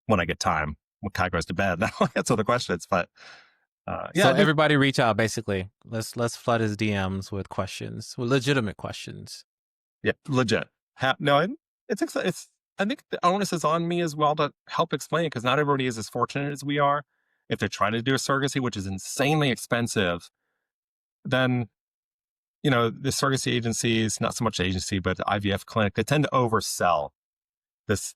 when I get time, when Kai goes to bed, I'll answer the questions. But so everybody reach out, basically. Let's flood his DMs with questions, with legitimate questions. Yeah, legit. It's I think the onus is on me as well to help explain it, because not everybody is as fortunate as we are. If they're trying to do a surrogacy, which is insanely expensive, then, the surrogacy agencies, not so much agency, but the IVF clinic, they tend to oversell this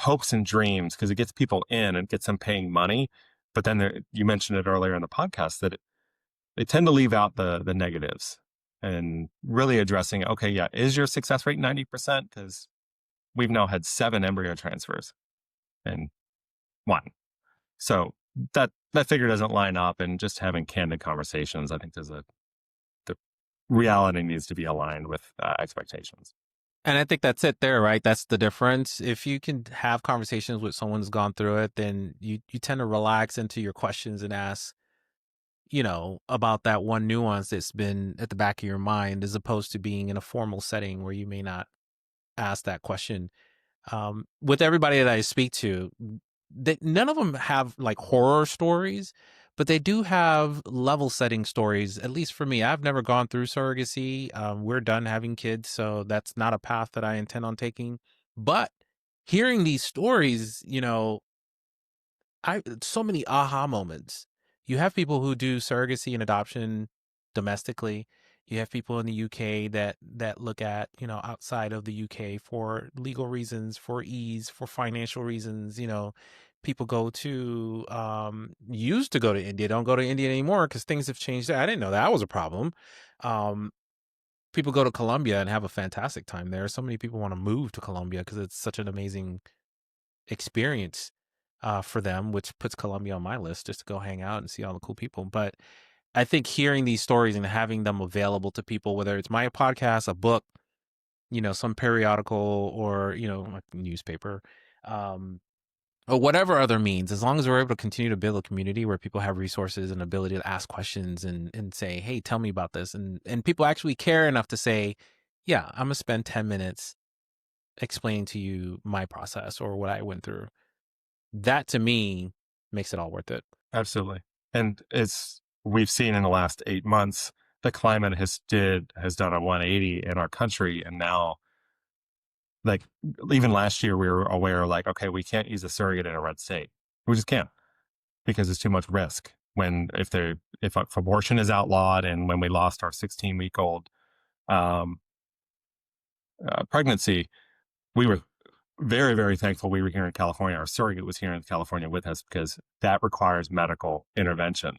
hopes and dreams because it gets people in and gets them paying money. But then you mentioned it earlier in the podcast that they tend to leave out the negatives, and really addressing, okay, yeah, is your success rate 90%? Because we've now had 7 embryo transfers and 1. So that figure doesn't line up, and just having candid conversations, I think the reality needs to be aligned with expectations. And I think that's it there, right? That's the difference. If you can have conversations with someone who's gone through it, then you tend to relax into your questions and ask, about that one nuance that's been at the back of your mind, as opposed to being in a formal setting where you may not ask that question. With everybody that I speak to, none of them have like horror stories, but they do have level setting stories. At least for me, I've never gone through surrogacy. We're done having kids, so that's not a path that I intend on taking. But hearing these stories, so many aha moments. You have people who do surrogacy and adoption domestically. You have people in the UK that look at, outside of the UK for legal reasons, for ease, for financial reasons. People used to go to India, don't go to India anymore because things have changed there. I didn't know that was a problem. People go to Colombia and have a fantastic time there. So many people want to move to Colombia because it's such an amazing experience for them, which puts Colombia on my list just to go hang out and see all the cool people. But I think hearing these stories and having them available to people, whether it's my podcast, a book, some periodical or, like newspaper, um, or whatever other means, as long as we're able to continue to build a community where people have resources and ability to ask questions and say, hey, tell me about this. And people actually care enough to say, yeah, I'm going to spend 10 minutes explaining to you my process or what I went through. That to me makes it all worth it. Absolutely. And we've seen in the last 8 months, the climate has done a 180 in our country. And now, like, even last year, we were aware, like, okay, we can't use a surrogate in a red state. We just can't, because it's too much risk. If abortion is outlawed, and when we lost our 16-week-old pregnancy, we were very, very thankful we were here in California. Our surrogate was here in California with us, because that requires medical intervention.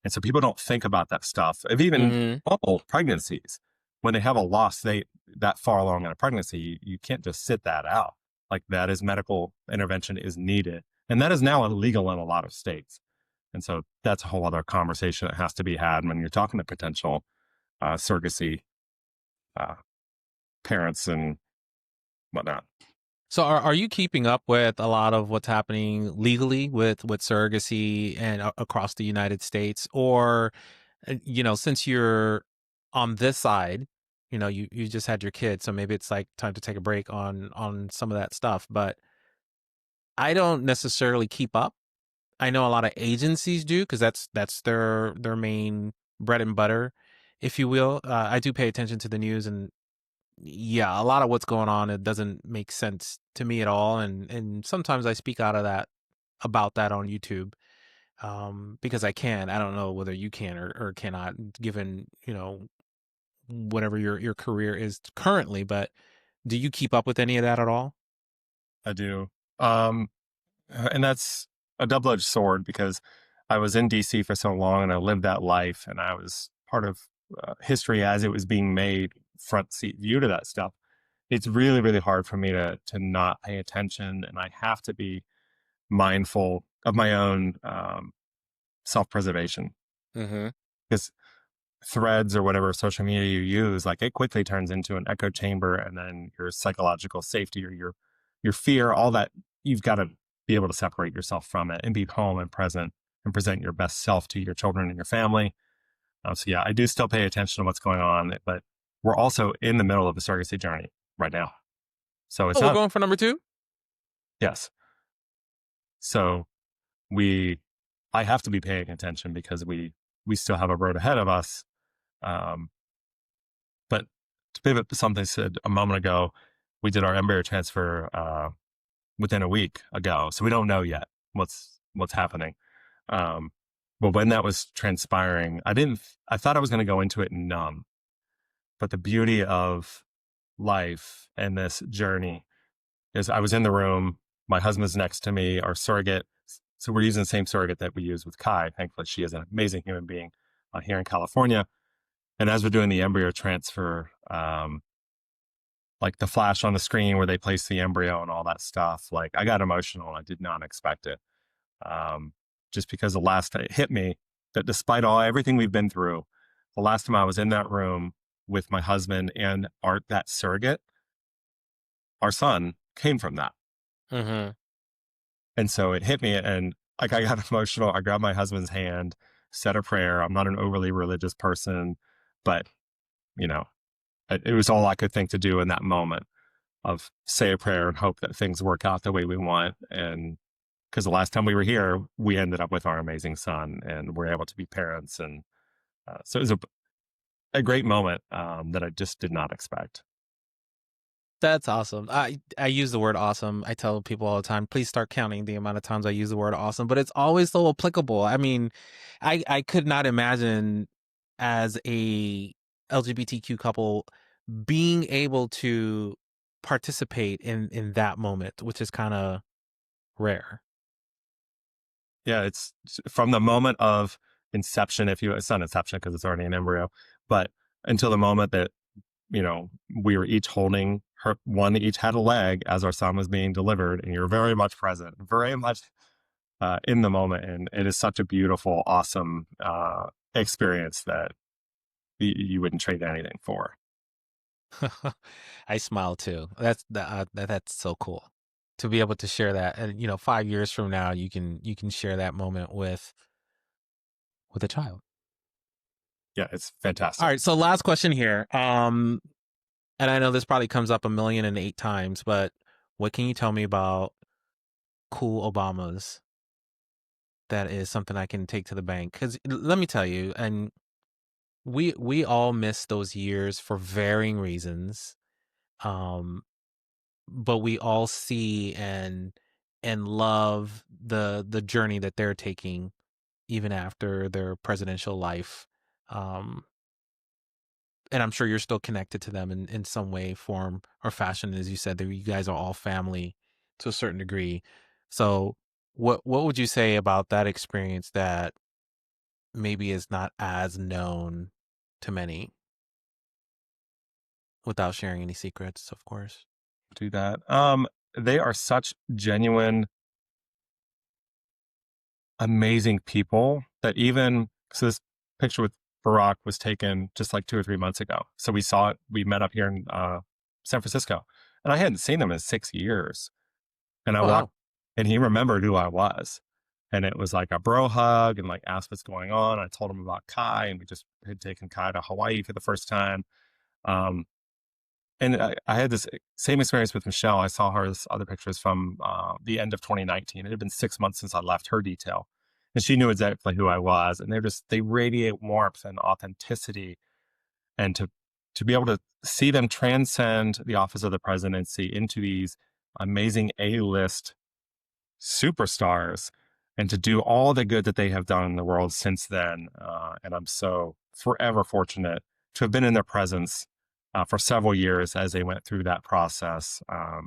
And so people don't think about that stuff of even Mm-hmm. normal pregnancies. When they have a loss that far along in a pregnancy, you can't just sit that out. Like, that is medical intervention is needed. And that is now illegal in a lot of states. And so that's a whole other conversation that has to be had when you're talking to potential surrogacy uh, parents and whatnot. So are you keeping up with a lot of what's happening legally with surrogacy and across the United States? Or, since you're on this side, you just had your kid, so maybe it's like time to take a break on some of that stuff. But I don't necessarily keep up. I know a lot of agencies do, because that's their main bread and butter, if you will. I do pay attention to the news, and yeah, a lot of what's going on, it doesn't make sense to me at all. And sometimes I speak out of that about that on YouTube, because I can. I don't know whether you can or cannot, given, whatever your career is currently. But do you keep up with any of that at all? I do. Um, and that's a double-edged sword, because I was in DC for so long and I lived that life, and I was part of history as it was being made, front seat view to that stuff. It's really, really hard for me to not pay attention, and I have to be mindful of my own self-preservation, Mm-hmm. because threads or whatever social media you use, like, it quickly turns into an echo chamber, and then your psychological safety or your fear, all that, you've got to be able to separate yourself from it and be calm and present and present your best self to your children and your family. So yeah, I do still pay attention to what's going on, but we're also in the middle of a surrogacy journey right now. So it's Oh, we're not, going for number 2? yes. So I have to be paying attention, because we still have a road ahead of us. Um, but to pivot to something I said a moment ago, we did our embryo transfer within a week ago, so we don't know yet what's happening. But when that was transpiring, I thought I was going to go into it numb. But the beauty of life and this journey is, I was in the room, my husband's next to me, our surrogate. So we're using the same surrogate that we use with Kai. Thankfully, she is an amazing human being here in California. And as we're doing the embryo transfer, like the flash on the screen where they place the embryo and all that stuff, like, I got emotional. I did not expect it. Just because it hit me that despite everything we've been through, the last time I was in that room with my husband and that surrogate, our son came from that. Mm-hmm. And so it hit me, and like, I got emotional. I grabbed my husband's hand, said a prayer. I'm not an overly religious person, but it was all I could think to do in that moment, of say a prayer and hope that things work out the way we want. And because the last time we were here, we ended up with our amazing son, and we're able to be parents. And so it was a great moment that I just did not expect. That's awesome. I use the word awesome. I tell people all the time, please start counting the amount of times I use the word awesome, but it's always so applicable. I mean, I could not imagine, as a LGBTQ couple, being able to participate in that moment, which is kind of rare. Yeah, it's from the moment of inception, it's not inception because it's already an embryo, but until the moment that, we were each holding one each had a leg as our son was being delivered, and you're very much present, very much in the moment. And it is such a beautiful, awesome experience that you wouldn't trade anything for. I smile too. That's so cool to be able to share that. And 5 years from now, you can share that moment with a child. Yeah, it's All fantastic. right. So last question here. And I know this probably comes up 1,000,008 times, but what can you tell me about cool Obamas that is something I can take to the bank? Because let me tell you, and we all miss those years for varying reasons. Um, but we all see and love the journey that they're taking even after their presidential life. Um, and I'm sure you're still connected to them in some way, form, or fashion. As you said, that you guys are all family to a certain degree. So, what would you say about that experience that maybe is not as known to many, without sharing any secrets, of course? Do that. They are such genuine, amazing people that even so this picture with Barack was taken just like 2 or 3 months ago. So we saw it. We met up here in San Francisco, and I hadn't seen him in 6 years. And I walked, Wow. and he remembered who I was, and it was like a bro hug, and like asked what's going on. I told him about Kai, and we just had taken Kai to Hawaii for the first time. Um, and I had this same experience with Michelle. I saw her other pictures from the end of 2019. It had been 6 months since I left her detail, and she knew exactly who I was. And they radiate warmth and authenticity, and to be able to see them transcend the office of the presidency into these amazing A-list superstars, and to do all the good that they have done in the world since then. And I'm so forever fortunate to have been in their presence for several years as they went through that process. It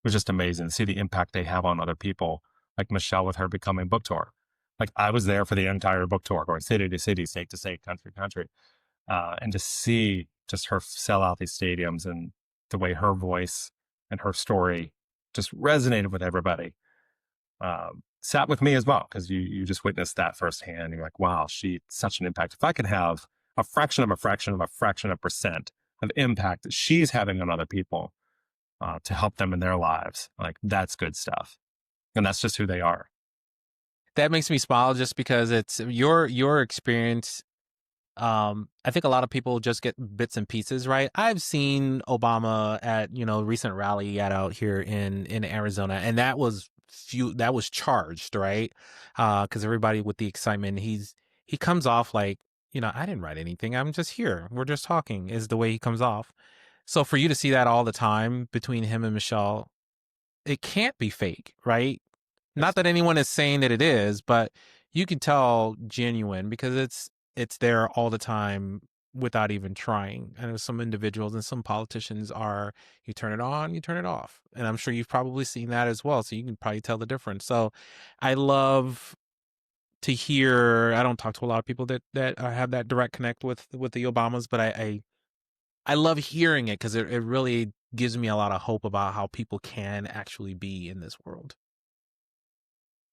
was just amazing to see the impact they have on other people, like Michelle with her becoming book tour. Like I was there for the entire book tour, going city to city, state to state, country to country, and to see just her sell out these stadiums and the way her voice and her story just resonated with everybody. Sat with me as well, because you just witnessed that firsthand. You're like, wow, she such an impact. If I could have a fraction of a fraction of a fraction of percent of impact that she's having on other people to help them in their lives, like that's good stuff, and that's just who they are. That makes me smile just because it's your experience. I think a lot of people just get bits and pieces, right? I've seen Obama at recent rally he had out here in Arizona, and that was charged, right? Because everybody with the excitement, he comes off like, I didn't write anything. I'm just here. We're just talking. Is the way he comes off. So for you to see that all the time between him and Michelle, it can't be fake, right? Not Yes. that anyone is saying that it is, but you can tell genuine because it's there all the time without even trying. I know some individuals and some politicians are, you turn it on, you turn it off. And I'm sure you've probably seen that as well. So you can probably tell the difference. So I love to hear, I don't talk to a lot of people that have that direct connect with the Obamas, but I love hearing it because it really gives me a lot of hope about how people can actually be in this world.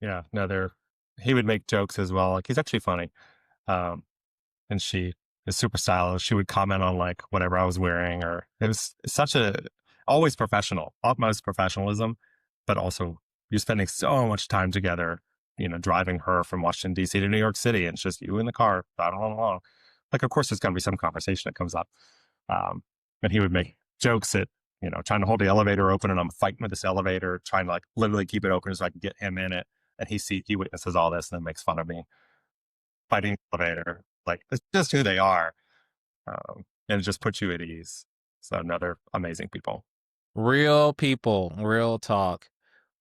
Yeah, no, he would make jokes as well. Like he's actually funny. Um, and she is super stylish. She would comment on like whatever I was wearing, or it was such a always professional, utmost professionalism, but also you're spending so much time together, driving her from Washington, D.C. to New York City, and it's just you in the car, driving along. Like, of course, there's going to be some conversation that comes up. And he would make jokes at, trying to hold the elevator open, and I'm fighting with this elevator, trying to like literally keep it open so I can get him in it. And he witnesses all this and then makes fun of me fighting the elevator. Like, it's just who they are. And it just puts you at ease. So another amazing people. Real people, real talk.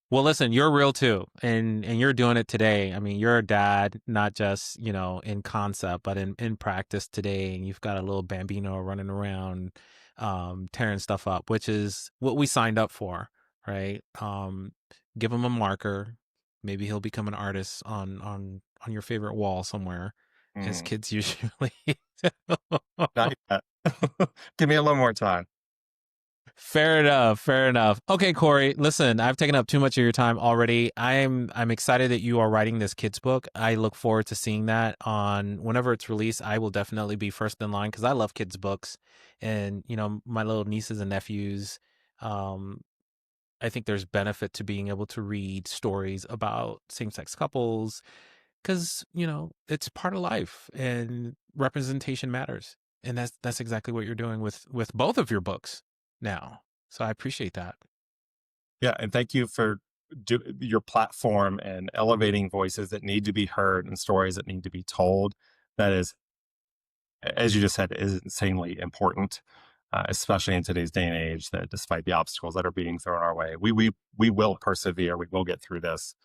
Well, listen, you're real too, and you're doing it today. I mean, you're a dad, not just in concept, but in practice today. And you've got a little bambino running around, tearing stuff up, which is what we signed up for, right? Give him a marker. Maybe he'll become an artist on your favorite wall somewhere, as Mm, kids usually. not yet. Give me a little more time. Fair enough. Fair enough. Okay, Cory, listen, I've taken up too much of your time already. I'm excited that you are writing this kids book. I look forward to seeing that on whenever it's released. I will definitely be first in line because I love kids books, and my little nieces and nephews. Um, I think there's benefit to being able to read stories about same-sex couples because it's part of life and representation matters, and that's exactly what you're doing with both of your books now. So I appreciate that. Yeah, and thank you for your platform and elevating voices that need to be heard and stories that need to be told. That is, as you just said, is insanely important, especially in today's day and age. That despite the obstacles that are being thrown our way, we will persevere. We will get through this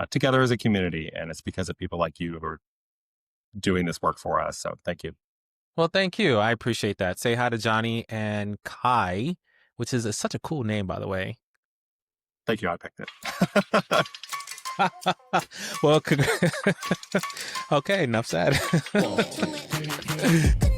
together as a community, and it's because of people like you who are doing this work for us. So thank you. Well, thank you. I appreciate that. Say hi to Johnny and Kai, which is such a cool name, by the way. Thank you. I picked it. Well, okay, enough said. Do it.